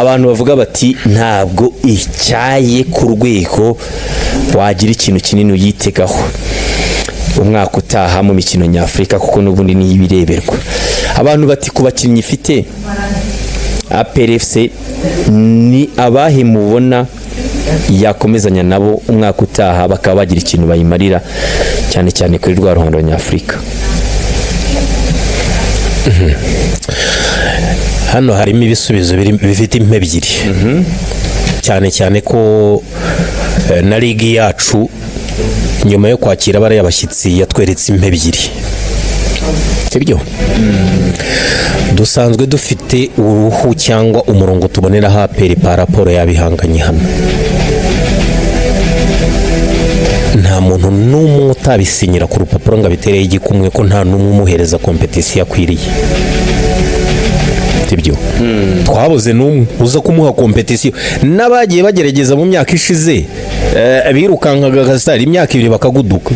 abantu bavuga bati ntabwo icyaye ku rwego wagira ikintu kinini uyitegaho umwaka utaha mu mikino nyafurika kuko n'ubundi ni ibireberwa. Abantu bati ku bakinnyi ifite APRFC ni abahe mubona yakomezanya nabo umwaka utaha bakaba bagira ikintu bayimarira cyane cyane kuri rwa ruhando nyafurika? Hano harimo ibisubizo bifite impe ebyiri, cyane cyane ko na ligi yacu nyuma yo kwakira bariya bashyitsi yatweretse impe ebyiri, sibyo? Dusanzwe dufite uruhu cyangwa umurongo tubonera APR par rapport yabihanganye hano. Nta muntu n'umwe utabisinyira ku rupapuro ngo abitereye igikumwe ko nta n'umwe umuhereza kompetisiyo akwiriye, sibyo? Twabuze n'umwe uza kumuha kompetisiyo. N'abagiye bagerageza mu myaka ishize birukankaga gasari imyaka 2 bakaguduka.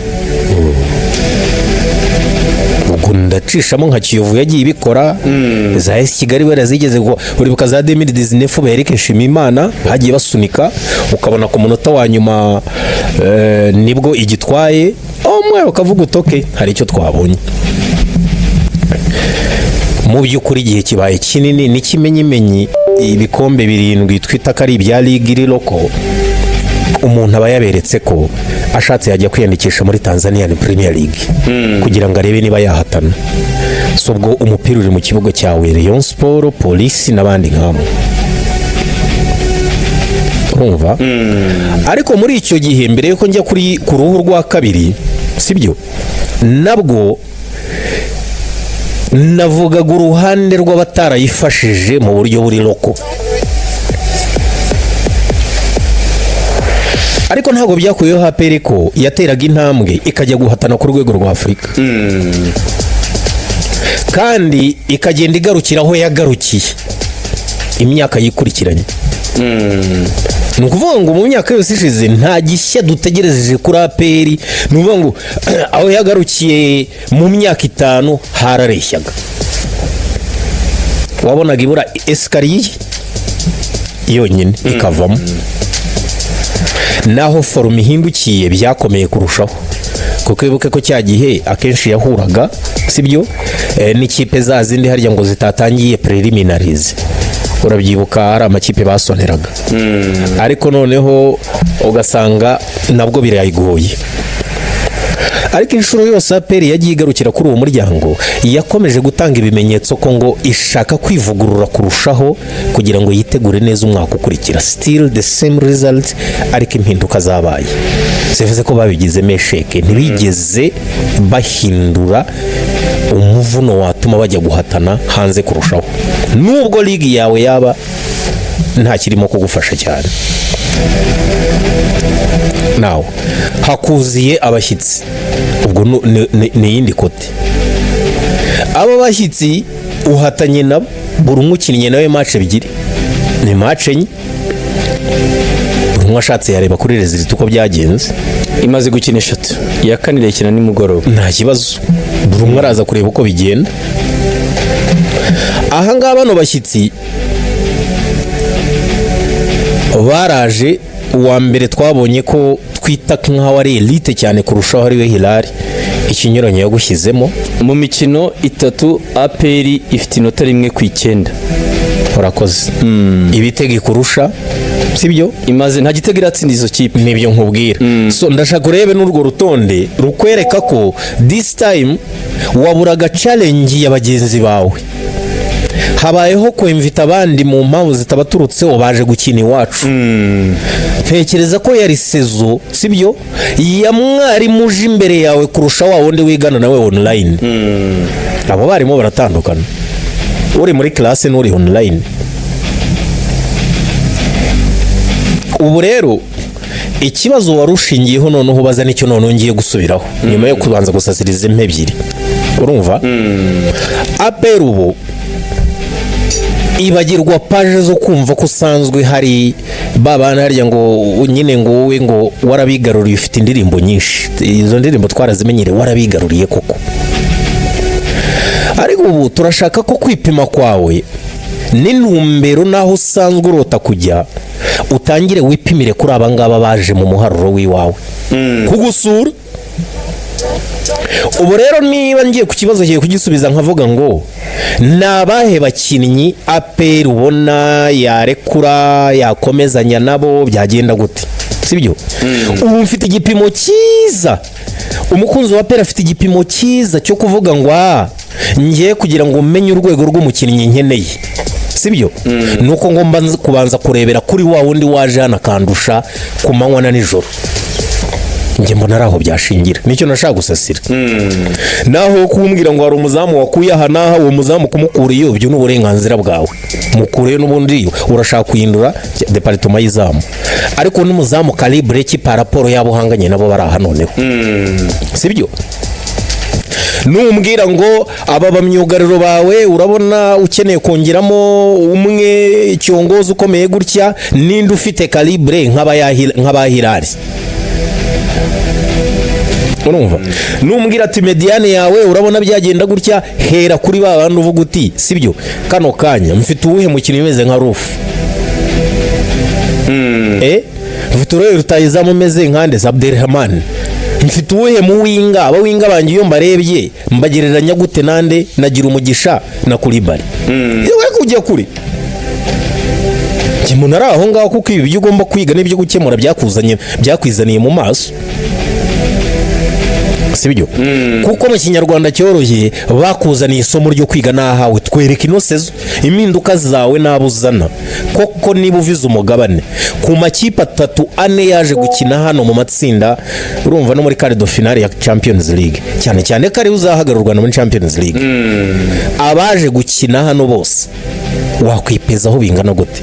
Ubwo ndacishamo nka Kiyovu yagiye ibikora, za AS Kigali barazigeze uribuka za 2019 Berike Nshimimana hagiye basunika ukabona ku munota wa nyuma nibwo igitwaye umwe ukavuga utoke hari icyo twabonye. Mu by'ukuri igihe kibaye kinini n'ikimenyimenyi ibikombe 7 twita kari ibya ligue iri loko, umuntu aba yaberetse ko ashatse yajya kwiyandikisha muri Tanzania Premier League kugira ngo arebe niba yahatana. So ubwo umupira uri mu kibuga cyawe Rayon Sport, Police n'abandi nkamo, urumva? Ariko muri icyo gihe mbere yuko njya ku ruhu rwa kabiri, sibyo, nabwo navugaga uruhande rw'abatarayifashije mu buryo buri loko. Ariko ntabwo byakuyeho APR ko yateraga intambwe ikajya guhatana ku rwego rwa Afurika, kandi ikagenda igarukira aho yagarukiye imyaka yikurikiranye. Ni ukuvuga ngo mu myaka yose ishize nta gishya dutegereje kuri APR. Ni ukuvuga ngo aho yagarukiye mu myaka 5 harareshyaga, wabonaga ibura escalier yonyine ikavamo. Naho forume ihindukiye byakomeye kurushaho, kuko ibuke ko cya gihe akenshi yahuraga, sibyo, n'ikipe za zindi harya ngo zitatangiye preliminaries. Urabyibuka hari amakipe basoneraga, ariko noneho ugasanga nabwo birayigoye. Ariko inshuro yose APR yagiye igarukira kuri uwo muryango yakomeje gutanga ibimenyetso ko ngo ishaka kwivugurura kurushaho kugira ngo yitegure neza umwaka ukurikira. Still the same result, ariko impinduka zabaye zivuze ko babigize mesheke, ntibigeze bahindura umuvuno watuma bajya guhatana hanze kurushaho, nubwo ligi yawe yaba nta kirimo kugufasha cyane. Nawe hakuziye abashyitsi, ubwo ni yindi kote. Abo bashyitsi uhatanye nabo buri umukinnye nawe match 2, ni match enye. Buri ashatse yareba kuri result uko byagenze, imaze gukina 3, iya kanire ikina nimugoroba, nta kibazo. Buri umwe araza kureba uko bigenda. Aha ngaba bano bashyitsi baraje. Uwa mbere twabonye ko twita nk'aho ari elite cyane kurushaho ari we Hilal, ikinyuranyo yagushyizemo mu mikino 3 APR ifite inota 1 ku 9. Urakoze. Ibitego kurusha, sibyo, imaze nta gitego iratsinda izo kipe, nibyo nkubwira. So ndashaka urebe n'urwo rutonde rukwereka ko this time waburaga challenge y'abagenzi bawe. Habayeho kwemvita abandi mu mpamvu zitabaturutse baje gukina iwacu. Tekereza ko yari sezo, sibyo, ya mwari muje imbere yawe kurusha wa wundi wigana nawe online. Abo barimo baratandukana, uri muri classe n'uri online. Ubu rero ikibazo warushingiyeho noneho ubaza nicyo noneho ngiye gusubiraho nyuma yo kubanza gusasiriza impe ebyiri, urumva? APR ubu ibagirwa page zo kumva ko usanzwe hari babana harya ngo nyine ngo wowe ngo warabigaruriye ufite indirimbo nyinshi. Izo ndirimbo twarazimenyere warabigaruriye koko, ariko ubu turashaka ko kwipima kwawe n'intumbero naho usanzwe urota kujya utangire wipimire kuri aba ngaba baje mu muharuro w'iwawe kugusura. Ubu rero niba ngiye ku kibazo kigiye kugisubiza nkavuga ngo ni abahe bakinnyi APR ubona yarekura yakomezanya nabo byagenda gute, sibyo? Ubu mfite igipimo cyiza, umukunzi wa APR afite igipimo cyiza cyo kuvuga ngo ngiye kugira ngo umenye urwego rw'umukinnyi nkeneye, sibyo? Nuko ngomba kubanza kurebera kuri wa wundi waje hano akandusha ku manywa na nijoro. Njye mbona ari aho byashingira, nicyo nashaka gusasira. Naho kumbwira ngo hari umuzamu wakuye aha naha, uwo muzamu kumukura iyo byo n'uburenganzira bwawe, mukure n'ubundi urashaka kuhindura departement y'izamu, ariko n'umuzamu calibre ki par rapport yabuhanganye nabo bari aha noneho, sibyo? Numbwira ngo aba bamyugariro bawe urabona ukeneye kongeramo umwe cyongoza ukomeye gutya, ninde ufite calibre nk'abahirari, urumva? Numbwira ati mediane yawe urabona byagenda gutya, hera kuri ba bantu uvuga uti sibyo, kano kanya mfite uwuhe mukinnyi umeze nka Rufu, mfite uruhe rutayizamu umeze nkande Abdelrahman, mfite uwuhe mu winga, aba winga banjye iyo mbarebye mbagereranya gute nande nagira umugisha na Kulibali, yewe kujya kuri kimuntu ari aho ngaho, kuko ibi byo ugomba kwiga n'ibyo gukemura byakwizaniye mu maso, sibyo? Kuko mu kinyarwanda cyoroshye bakuzaniye isomo ryo kwiga nahawe, twereka inosezo impinduka zawe nabuzana koko. Niba uvize umugabane ku makipe 3-4 yaje gukina hano mu matsinda, urumva no muri quart de finale ya Champions League, cyane cyane kare uzahagarurwa muri Champions League, abaje gukina hano bose wakwipezaho bingana gute?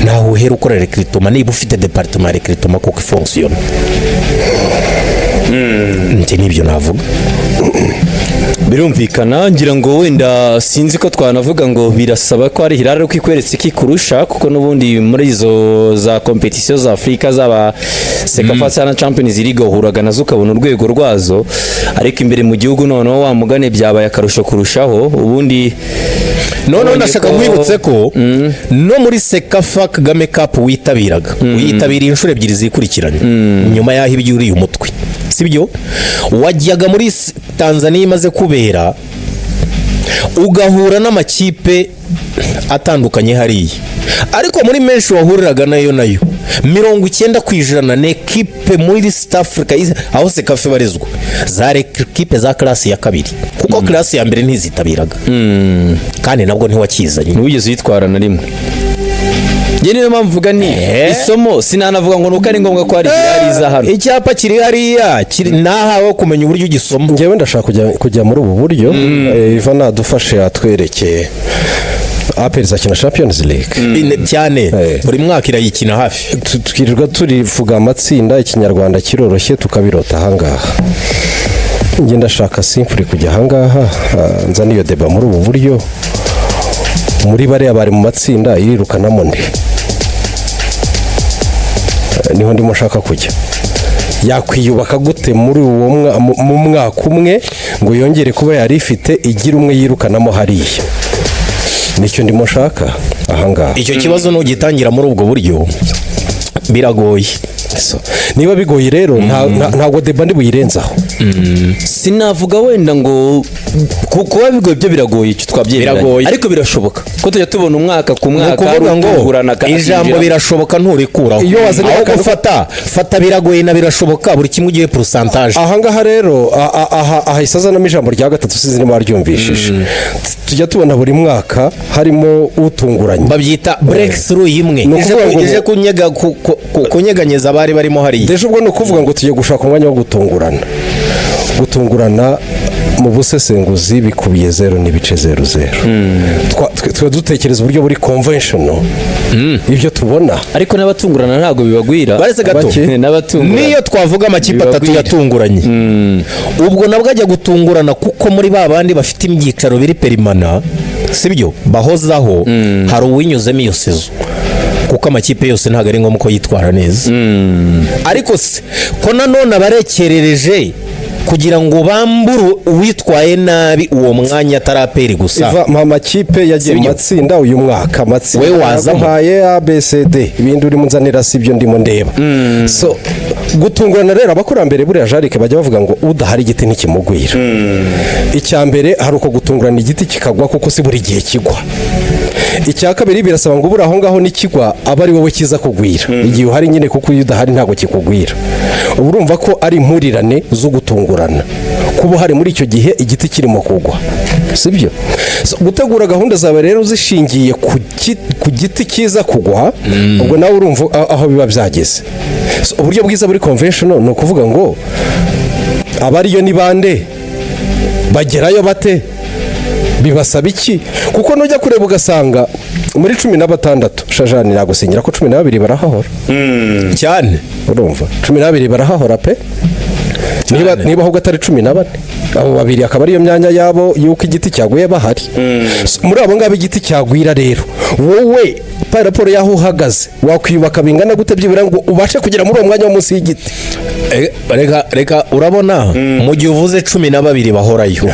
Naho uhera ukora recruitment, niba ufite departement recruitment kuko fonctionne. Nje nibyo navuga. Birumvikana, ngira ngo wenda sinzi ko twanavuga ngo birasaba ko ari Hilal kwikweretse kikurusha, kuko nubundi muri izo za competition za Afrika zaba Sekafa na Champions League uhuraga nazo ukabona urwego rwazo, ariko imbere mu gihugu noneho wa mugane byabaye akarusho kurushaho. Ubundi none ndashaka kwibutse ko no muri Sekafa Kagame Cup witabiriye inshuro ebyiri zikurikiranye nyuma yaho ibyo uri umutwe, sibyo? Wajyaga muri Tanzania imaze kubera ugahura n'amakipe atandukanye hariya, ariko muri menshi wahuriraga nayo 90% n'ekipe muri East Africa aho Sekafa barizwa za ekipe za classe ya kabiri, kuko classe ya mbere ntizitabiraga kandi nabwo ntiwakizanye, ntiwigeze yitwara na rimwe. Niyo mpamvu mvuga ni isomo, sinanavuga ngo nuko ari ngombwa ko ari iza hano, icyapa kiri hariya nahawe kumenya uburyo ugisoma. Ngewe ndashaka kujya muri ubu buryo, Ivan adufashe atwerekeye APR izakina Champions League cyane, buri mwaka irayikina hafi, twirirwa turivuga amatsinda, ikinyarwanda kiroroshye tukabirota ahangaha. Nge ndashaka simple kujya ahangaha nzana iyo deba muri ubu buryo, muri bariya bari mu matsinda irirukanamo nde, niho ndimo nshaka kujya. Yakwiyubaka gute muri uwo mu mwaka umwe ngo yongere kuba yari ifite igira umwe yirukanamo hariya? Nicyo ndimo nshaka ahangaha. Icyo kibazo nugitangira muri ubwo buryo biragoye. Niba bigoye rero ntabwo deba ndi buyirenzaho. Sinavuga wenda ngo kuba bigoye byo biragoye, icyo twabyereranye, ariko birashoboka ko tujya tubona umwaka ku mwaka rugurana ijambo birashoboka nturikuraho. Iyo wazanye fata biragoye na birashoboka, buri kimwe ugiye pourcentage. Ahangaha rero ahisazanamo ijambo rya gatatu sinzi niba ryumvishije. Tujya tubona buri mwaka harimo utunguranye, babyita breakthrough imwe ije kunyeganyeza abari barimo hariya. Deje ubwo no kuvuga ngo tugiye gushaka umwanya wo gutungurana mu busesenguzi bikubiye 0.00. Twa dutekereza uburyo buri conventional ibyo tubona, ariko n'abatungurana ntago bibagwira. Baretse gato niyo twavuga amakipe atatu yatunguranye, ubwo nabwo ajya gutungurana kuko muri babandi bafite imyicaro biri perimana, sibyo? Bahozaho hari uwinyuzemo iyo sezo, kuko amakipe yose ntago ari ngombwa ko yitwara neza. Ariko ko nanone abarekerereje kugira ngo bambure uwitwaye nabi uwo mwanya ataraperi gusa. Iva amakipe yagiye mu matsinda uyu mwaka amatsinda we wazamuye ABCD ibindi uri munzanira sibyo ndimo ndeba. So gutungurana rero abakurambere buriya Jarike bajya bavuga ngo udahari igiti ntikimugwira. Icya mbere hari uko gutungurana igiti kikagwa kuko si buri gihe kigwa. Icya kabiri birasaba ngo ubura aho ngaho nikigwa aba ari wowe kiza kugwira. Igihe uhari nyine kuko iyo udahari ntabwo kikugwira. Ubu urumva ko ari impurirane zo gutungurana kuba hari muri icyo gihe igiti kirimo kugwa, sibyo? So, gutegura gahunda zawe rero zishingiye ku giti kiza kugwa, ubwo nawe urumva aho biba byageze. So, uburyo bwiza buri conventional ni ukuvuga ngo abariyo ni bande, bagerayo bate, bibasaba iki? Kuko nujya kureba ugasanga muri 16 Shajani nagusinyira ko 12 barahahora cyane, urumva 12 barahahora pe. Niba ahubwo atari 14 abo babiri akaba ariyo myanya yabo yuko igiti cyaguye bahari. Muri abo ngabo igiti cyagwira rero wowe pa raporo yaho uhagaze wakwiyubaka bingana gute byibura ngo ubashe kugera muri uwo mwanya wo munsi y'igiti. Reka urabona mu gihe uvuze 12 bahorayo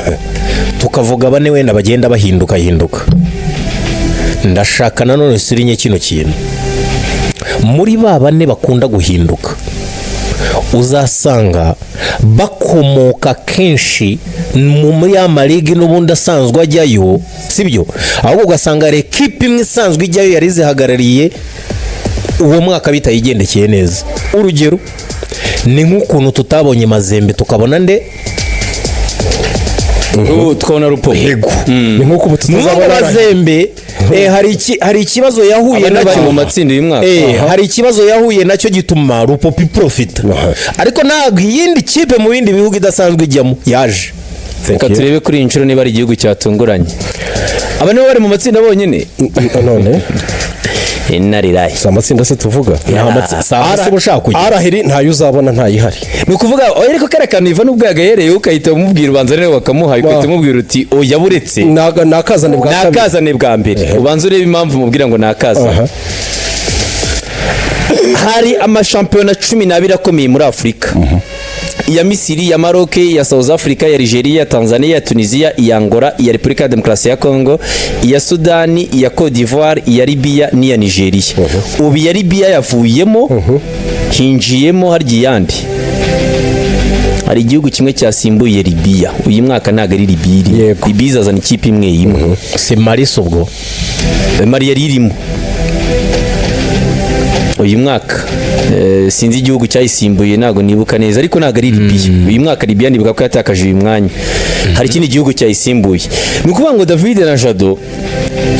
tukavuga bane wenda bagenda bahinduka ndashaka nanone sirinye kino kintu muri ba bane bakunda guhinduka uzasanga bakomoka kenshi muri ya marigi n'ubundi asanzwe ajyayo, sibyo? Ahubwo ugasanga ekipe imwe isanzwe ijyayo yari zihagarariye uwo mwaka bitayigendekeye neza. Urugero ni nk'ukuntu tutabonye Mazembe tukabona nde twabona Rupo. Ni nk'uko tuzabona Mazembe hari ikibazo yahuye nacyo mu matsinda uyu mwaka. Hari ikibazo yahuye nacyo gituma Rupopi profita. Ariko ntabwo iyindi kipe mu bindi bihugu idasanzwe ijyamo yaje. Reka turebe kuri iyi nshuro niba ari igihugu cyatunguranye. Aba nibo bari mu matsinda bonyine none nariraye amatsinda se tuvuga arahiri ntayo uzabona ntayihari. Ni ukuvuga ariko karakana iva n'ubwo yagahereye ukahita umubwira ubanza rero bakamuhaye ukahita umubwira uti oya buretse nakazane bwa mbere ubanza urebe impamvu mubwira ngo nakazane. Hari amashampiyona 12 akomeye muri Afurika. Ya Misiri, ya Maroc, ya South Africa, ya Nigeria, Tanzania, ya Tunisia, ya Angola, ya Repubulika ya Demokarasi ya Congo, ya Sudani, ya Cote d'Ivoire, ya Libya n'iya Nigeria. Ubu ya Libya yavuyemo hinjiyemo harya yandi. Hari igihugu kimwe cyasimbuye Libya. Uyu mwaka ntago ari Libya. Libya izazana ikipe imwe. Se Mali sobwo. Mali yari irimo. Uyu mwaka sinzi igihugu cyayisimbuye ntago nibuka neza ariko ntago ari Libya. Uyu mwaka Libya ndibuka ko yatakaje uyu mwanya. Hari ikindi gihugu cyayisimbuye. Ni ukuvuga ngo David na Jado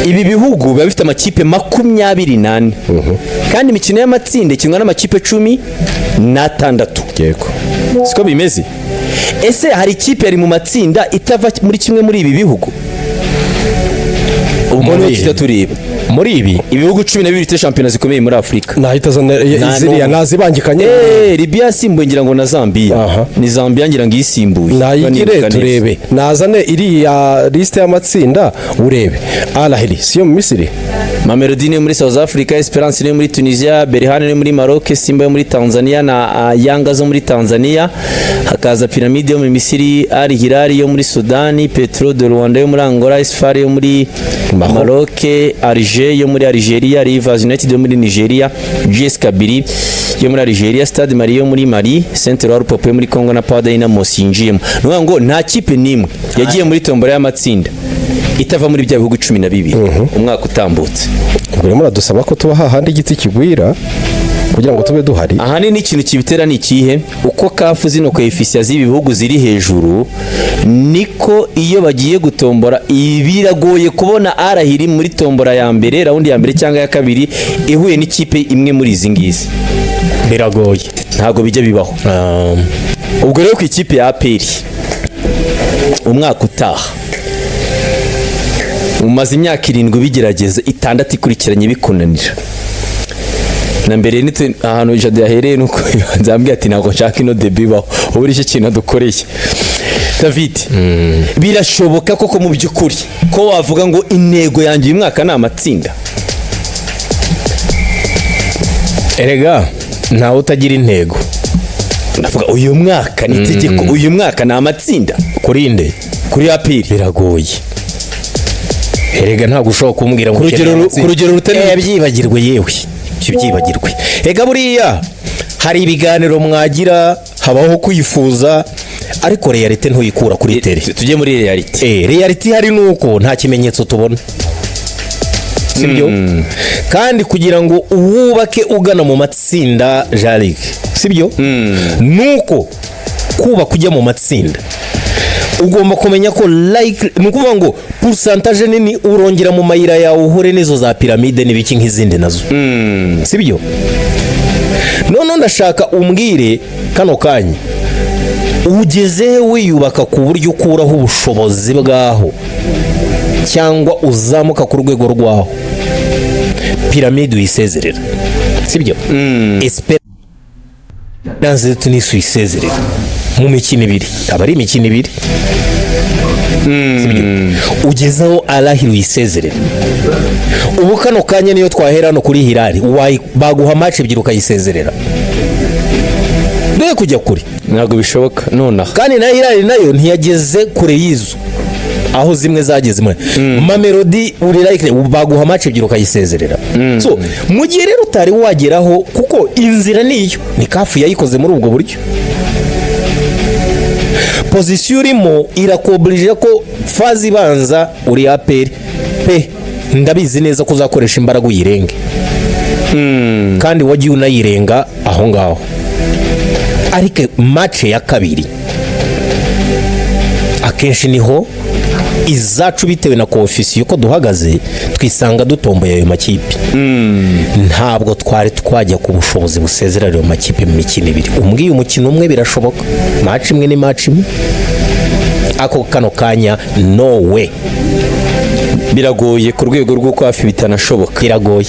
ibi bihugu biba bifite amakipe 28 kandi imikino y'amatsinda ikinwa n'amakipe 16. Yego siko bimeze. Ese hari ikipe yari mu matsinda itava muri kimwe muri ibi bihugu? Ubwo niyo tutatureba muri ibihugu 12 bifite shampiyona zikomeye muri Afurika. Nahita ziriya nazibangikanye. Libya yasimbuye ngira ngo na Zambia. Ni Zambia ngira ngo isimbuye. Nayigire turebe. Nazane iri ya liste y'amatsinda urebe. Al Ahly siyo mu Misiri. Mamelodi ni muri South Africa, Esperance ni muri Tunisia, Berhane ni muri Maroc, Simba muri Tanzania na Yanga zo muri Tanzania. Hakaza Pyramid yo muri Misiri, Al Hilal yo muri Sudani, Petro de Rwanda yo muri Angola, Isfar yo muri Maroc, Alger yo muri Algeria, Rivers United yo muri Nigeria, GS Kabylie yo muri Algeria, Stade Mali yo muri Mali, Central Pop yo muri Congo na Power Dynamos yinjiyemo. Nuvuga ngo nta kipe nimwe yagiye muri tombora y'amatsinda itava muri bya bihugu 12 umwaka utambutse. Ubwo muradusaba ko tuba hahandi igiti kigwira kugira ngo tube duhari. Ahanini ikintu kibitera ni ikihe? Uko kafu zino coefficient z'ibi bihugu ziri hejuru niko iyo bagiye gutombora ibiragoye kubona arahiri muri tombora ya mbere raundi ya mbere cyangwa ya kabiri ihuye n'ikipe imwe muri izi ngizi. Biragoye ntago bijya bibaho. Ubwo rero ku ikipe ya APR umwaka utaha umaze imyaka 7 bigerageza 6 ikurikiranye bikunanira. Na mbere nitse ahantu Jado yahereye nuko nzambye ati nako nshaka ino debut baho uburi cyo kintu dukoreye. David birashoboka koko mu byukuri ko wavuga ngo intego yanjye uyu mwaka na amatsinda? Erega ntawe utagira intego ndavuga uyu mwaka ni itegeko, uyu mwaka ni amatsinda kuri nde kuri APR biragoye. Erega ntabwo ushobora kumbwira ngo ku rugero rutari byibagirwe yewe byibagirwe. Ega buriya hari ibiganiro mwagira, habaho kwifuza, ariko realite ntuyikura kuri tele. Tujye muri realite. Realite hari nuko nta kimenyetso tubona, sibyo? Kandi kugira ngo uwubake ugana mu matsinda Jalik, sibyo? Nuko kuba kujya mu matsinda ugomba kumenya ko like nukuvuga ngo pourcentage nini urongera mu mayira yawe uhure nizo za piramide n'ibiki nk'izindi nazo, sibyo? None ndashaka umbwire kano kanya ugeze wiyubaka ku buryo ukuraho ubushobozi bwaho cyangwa uzamuka ku rwego rwaho, piramide uyisezerera, sibyo? Esperance tunisuyisezerera mu mikino ibiri, aba ari imikino ibiri, sibyo? Ugezaho Al-Ahly uyisezerera. Ubu kano kanya niyo twahera hano kuri Hilal baguha match ebyiri ukayisezerera, dore kujya kuri ntabwo bishoboka nonaha. Kandi na Hilal nayo ntiyageze kure yizo, aho zimwe zageze Mamelodi uri like baguha match ebyiri ukayisezerera. So mu gihe rero utari wageraho, kuko inzira niyo ni kafu yayikoze muri ubwo buryo, position urimo irakoblije ko fazi ibanza uri APR pe, ndabizi neza ko uzakoresha imbaraga uyirenge, kandi wagiye unayirenga aho ngaho. Ariko match ya kabiri akenshi niho izacu bitewe na coefficient uko duhagaze twisanga dutomboye ayo makipe. Ntabwo twari twajya ku bushobozi busezerera ayo makipe mu mikino ibiri. Umbwiye umukino umwe birashoboka, match imwe ni match imwe, ako kano kanya no way, biragoye ku rwego rw'uko hafi bitanashoboka, biragoye.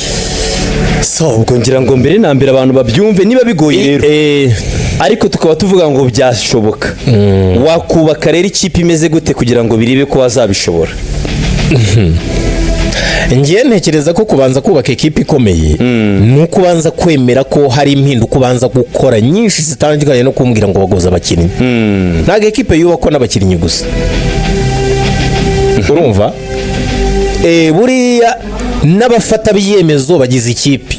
So ubwo ngira ngo mbere na mbere abantu babyumve niba bigoye rero, ariko tukaba tuvuga ngo byashoboka. Wakubaka rero ikipe imeze gute kugira ngo biribe ko wazabishobora? Ngiye ntekereza ko kubanza kubaka ekipe ikomeye nuko ubanza kwemera ko hari impinduka ubanza gukora nyinshi zitandukanye no kumbwira ngo bagoza abakinnyi. Ntabwo ekipe yubakwa n'abakinnyi gusa, urumva? Buriya n'abafata biyemezo bagize ikipe.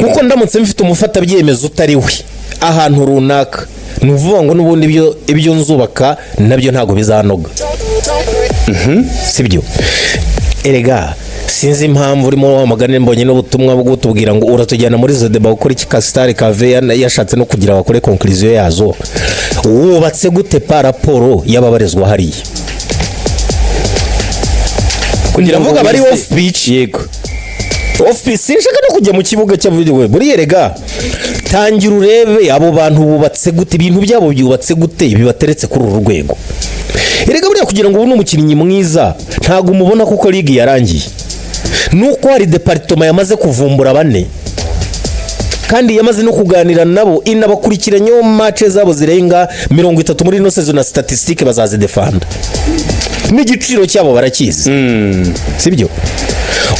Kuko ndamutse mfite umufata byemezo utari we ahantu runaka, nuvuga ngo nubundi ibyo nzubaka nabyo ntago bizanoga, sibyo? Erega sinzi impamvu urimo wamagane mbonye n'ubutumwa bwo tubwira ngo uratujyana muri zo deba gukora iki Castar Cave yashatse no kugira bakore conclusion yazo. Wubatse gute par rapport y'ababarizwa hariya? Kugira mvuga bari off pitch, yego office nshaka no kujya mu kibuga cy'avugiwe buri yerega, tangira urebe abo bantu bubatse gute, ibintu byabo byubatse gute, bibateretse kuri uru rwego. Erega buriya kugira ngo ubone umukinnyi mwiza ntago umubona kuko ligue yarangiye, nuko hari departement yamaze kuvumbura bane kandi yamaze no kuganira nabo, inabakurikiranye mu match zabo zirenga 30 muri no season na statistique bazazidefanda, n'igiciro cyabo barakizi, sibyo?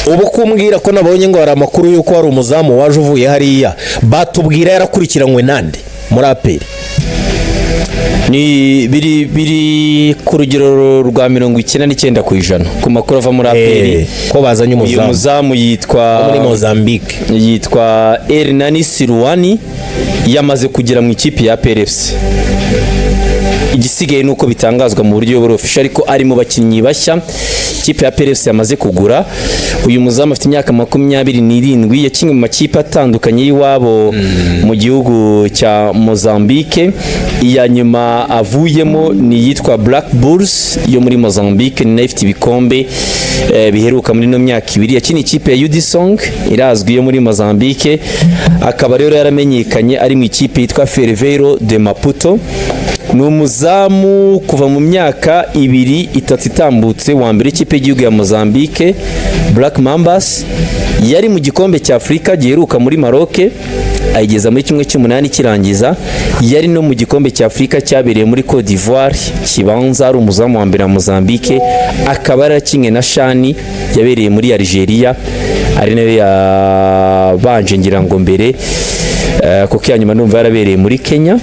Ubu kumbwira ko nabonye ngo hari amakuru yuko hari umuzamu waje uvuye hariya, batubwira yarakurikiranywe nande muri APR. Ni biri ku rugero rwa 99% ku makuru ava muri APR ko bazanye umuzamu yitwa muri Mozambique, yitwa Hernani Siruani, yamaze kugera mu ikipe ya APR FC. Igisigaye nuko bitangazwa mu buryo bwo official, ariko ari mu bakinnyi bashya ikipe ya APR FC yamaze kugura. Uyu muzamu afite imyaka 27, yakinnye mu makipe atandukanye y'iwabo mu gihugu cya Mozambique. Iya nyuma avuyemo ni yitwa Black Bulls yo muri Mozambique, ni ifite ibikombe biheruka muri no myaka 2. Yakiniye ikipe ya UD Song irazwi yo muri Mozambique, akaba rero yaramenyekanye ari mu ikipe yitwa Ferveiro de Maputo. Ni umuzamu kuva mu myaka 2-3 itambutse, wa mbere ikipe y'igihugu ya Mozambique Black Mambas, yari mu gikombe cya Afrika giheruka muri Maroc, ayigeza muri 1/8 kirangiza. Yari no mu gikombe cya Afrika cyabereye muri Côte d'Ivoire kibanza, ari umuzamu wa mbere wa Mozambique. Akaba yarakinye na Shani yabereye muri Algeria, ari nayo yabanje ngira ngo mbere kuko ya nyuma numva yarabereye muri Kenya,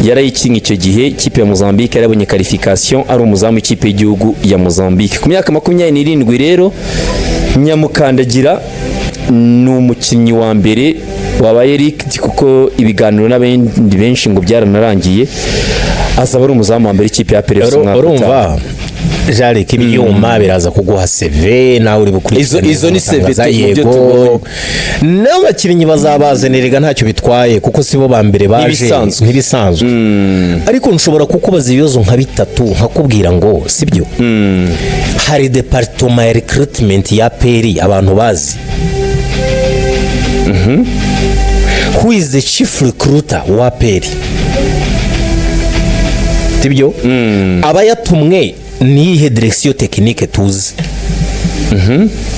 yarayikinga icyo gihe ikipe ya Mozambique yarabonye qualification, ari umuzamu ikipe y'igihugu ya Mozambique. Ku myaka 27 rero Nyamukandagira ni umukinnyi wa mbere wabaye Eric, kuko ibiganiro n'abandi benshi ngo byaranarangiye, azaba ari umuzamu wa mbere ikipe ya PRFC. urumva jare k'ibyuma biraza kuguha CV nawe uri bukurikirana izo ni CV yego, n'abakinnyi bazabazanirega ntacyo bitwaye kuko sibo ba mbere baje nk'ibisanzwe. Ariko nshobora kukubaza ibibazo nka bitatu nkakubwira ngo sibyo, hari department ya recruitment ya PRI abantu bazi. Who is the chief recruiter wa PRI? Sibyo? Aba yatumwe nihe direction technique tuzi.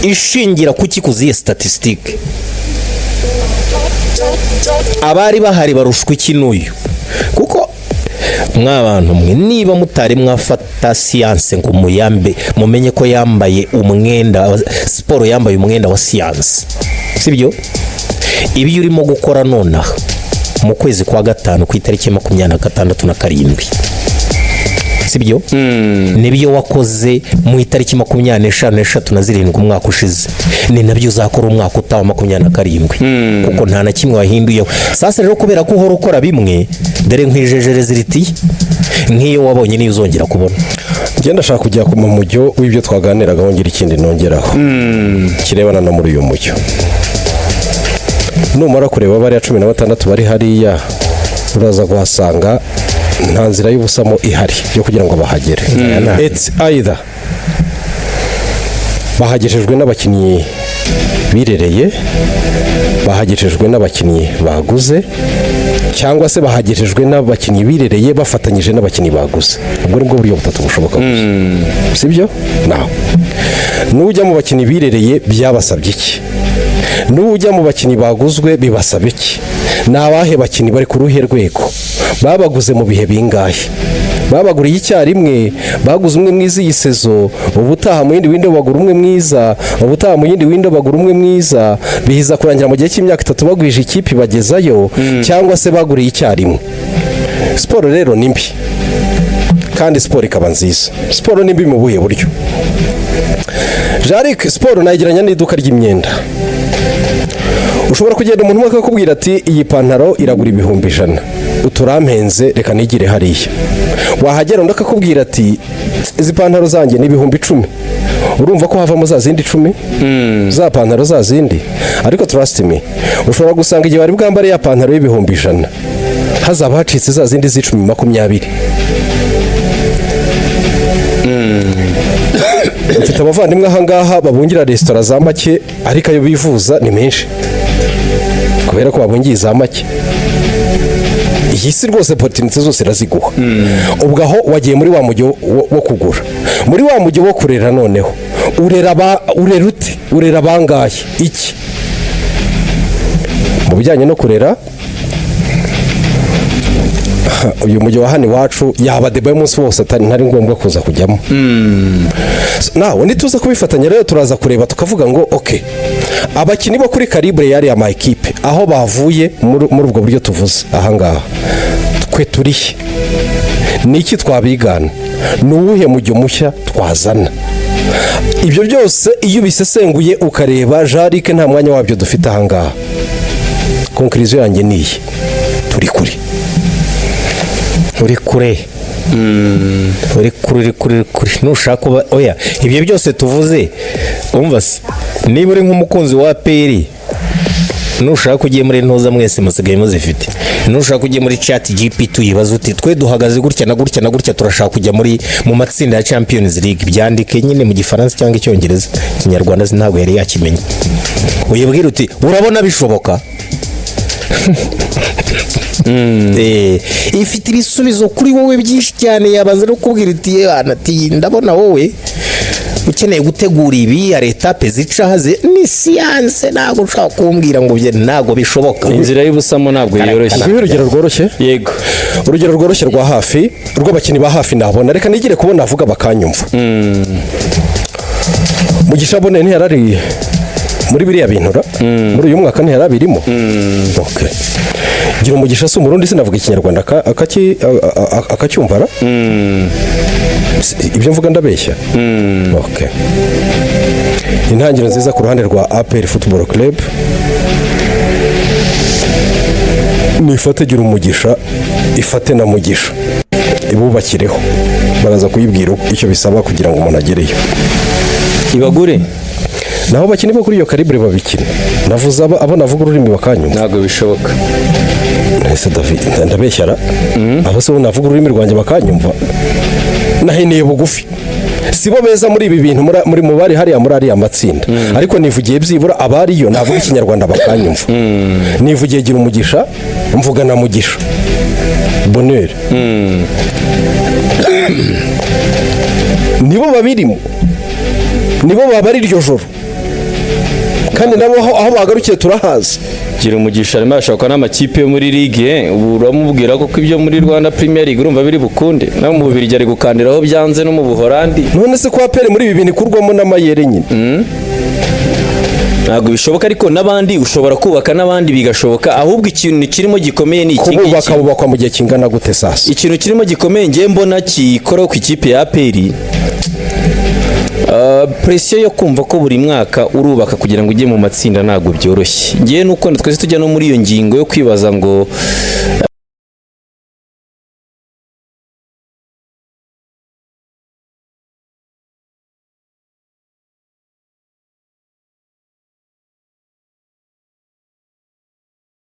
Ishingira kuki kuziye statistique. Abari bahari barushwa iki n'uyu? Kuko mw'abantu mwe niba mutari mwafata science ngo muyambe mumenye ko yambaye umwenda sport, yambaye umwenda wa science. Sibyo? Ibi urimo gukora nonaha mu kwezi kwa gatanu ku itariki 26 na 7, sibyo? Nibyo wakoze mu itariki 24 na 7 umwaka ushize, ni nabyo uzakora umwaka utaha 27, kuko nta na kimwe wahinduye. Sasa rero kubera ko uhora ukora bimwe, dore nkwijejere ziriti nk'iyo wabonye niyo uzongera kubona. Ngenda ndashaka kujya mu mujyo w'ibyo twaganiraga, wongera ikindi nongeraho kirebana no muri uyu mujyo. Numara kureba bari 16 bari hariya, uraza guhasanga nta nzira y'ubusamo ihari yo kugira ngo bahagere. It's either bahagejejwe n'abakinnyi birereye, bahagejejwe n'abakinnyi baguze, cyangwa se bahagejejwe n'abakinnyi birereye bafatanyije n'abakinnyi baguze. Ubwo nibwo buryo butatu bushoboka gusa, sibyo? Naho nujya mu bakinnyi birereye byabasabye iki? Nujya mu bakinnyi baguzwe bibasaba iki? Nabahe bakinnyi bari ku ruhe rwego? Babaguze mu bihe bingahe? Babaguriye icyarimwe, baguze umwe mwiza iyi sezo, ubutaha mu yindi window bagura umwe mwiza, ubutaha mu yindi window bagura umwe mwiza, bihiza kurangira mu gihe cy'imyaka 3 bagwije ikipe bagezayo, cyangwa se baguriye icyarimwe. Sport rero ni mbi, kandi sport ikaba nziza. Sport ni mbi mu buhe buryo? Jarik, sport nayigeranya n'iduka ry'imyenda. Ushobora kugenda umuntu akakubwira ati iyi pantaro iragura 100,000, uturampenze reka nigire hariya. Wahagera undi akakubwira ati izi pantaro zanjye ni 10,000. Urumva ko havamo za zindi 10 za pantaro za zindi. Ariko trust me, ushobora gusanga igihe bari bwambare ya pantaro y'100,000 hazaba hacitse za zindi z'10 20. Mfite abavandimwe ahangaha babungira restaurant za make, ariko ayo bivuza ni menshi kubera ko babungiye za make. Iyi si rwose opportunity zose raziguha. Ubwo aho wagiye muri wa mujyo wo kugura, muri wa mujyo wo kurera, noneho urera ute? Urera bangahe iki? Mu bijyanye no kurera, uyu mujyo wa hano iwacu yaba deba y'umunsi wose ntari ngombwa kuza kujyamo. Nawe nituza kubifatanya rero turaza kureba tukavuga ngo okay, abakinnyi bo kuri calibre yari ya my equipe aho bavuye muri ubwo buryo tuvuze ahangaha, twe turihe? Niki twabigana? Nuwuhe mujyo mushya twazana? Ibyo byose iyo bisesenguye ukareba, Jarike nta mwanya wabyo dufite ahangaha. Conclusion yanjye niyi, turi kuri. Uri kuri nushaka oya ibyo byose tuvuze. Umva se, niba uri nk'umukunzi wa PRI, nushaka kugiye muri ntoza mwese musigaye muzifite, nushaka kugiye muri chat GPT yibaza uti twe duhagaze gutya na gutya na gutya, turashaka kujya mu matsinda ya Champions League, byandike nyine mu gifaransa cyangwa icyongereza, Kinyarwanda ntabwo yari yakimenya. Uyibwira uti urabona bishoboka? Ifite ibisubizo kuri wowe byinshi cyane. Yabanza no kubwira ati ndabona wowe ukeneye gutegura ibi ya etape zica haze ni science, ntabwo ushaka kumbwira ngo bye ntabwo bishoboka. Inzira y'ubusamo ntabwo yoroshye. Urugero rworoshye? Yego. Urugero rworoshye rwa hafi rw'abakinnyi ba hafi nabona, reka nigire kubona avuga bakanyumva. Mugisha Bonne ntiyarari muri biriya bintura muri uyu mwaka ntihari abirimo. Okay. Gira umugisha si umurundi sinavuga ikinyarwanda akacyumvara. Ibyo mvuga ndabeshya. Okay. Intangiriro nziza ku ruhande rwa APR Football Club. Nifate gira umugisha ifate na mugisha ibubakireho baraza kuyibwira icyo bisaba kugira ngo umuntu agereyo ibagure naho bakini bo kuri iyo calibre babikina navuze abo navuga ururimi bakanyuma ntago bishoboka ese David ndabeshyara abo se navuga ururimi rwanjye bakanyumva nahineye bugufi sibo beza muri ibi bintu muri mubari hariya muri ariya matsinda ariko nivugiye byibura abariyo navuga ikinyarwanda bakanyumva nivugiye gira umugisha mvuga na mugisha bonheur nibo babirimo nibo babari iryo joro kandi nabo aho bagarukiye turahazi gira umugisha arimo ashaka n'amakipe yo muri ligue ubu uramubwira ko ibyo muri Rwanda Premier League urumva biri bukunde naho mu Bubiligi ari gukandiraho byanze no mu Buholandi none se kwa pere muri ibi bintu kurwamo n'amayere nyine ntabwo bishoboka ariko n'abandi ushobora kubaka n'abandi bigashoboka ahubwo ikintu kirimo gikomeye ni iki kubaka mu gihe kingana gute sasa ikintu kirimo gikomeye ngiye mbona kikora ku ikipe ya APR presiyo yo kumva ko buri mwaka urubaka kugira ngo ujye mu matsinda ntabwo byoroshye ngiye nuko twese tujya no muri iyo ngingo yo kwibaza ngo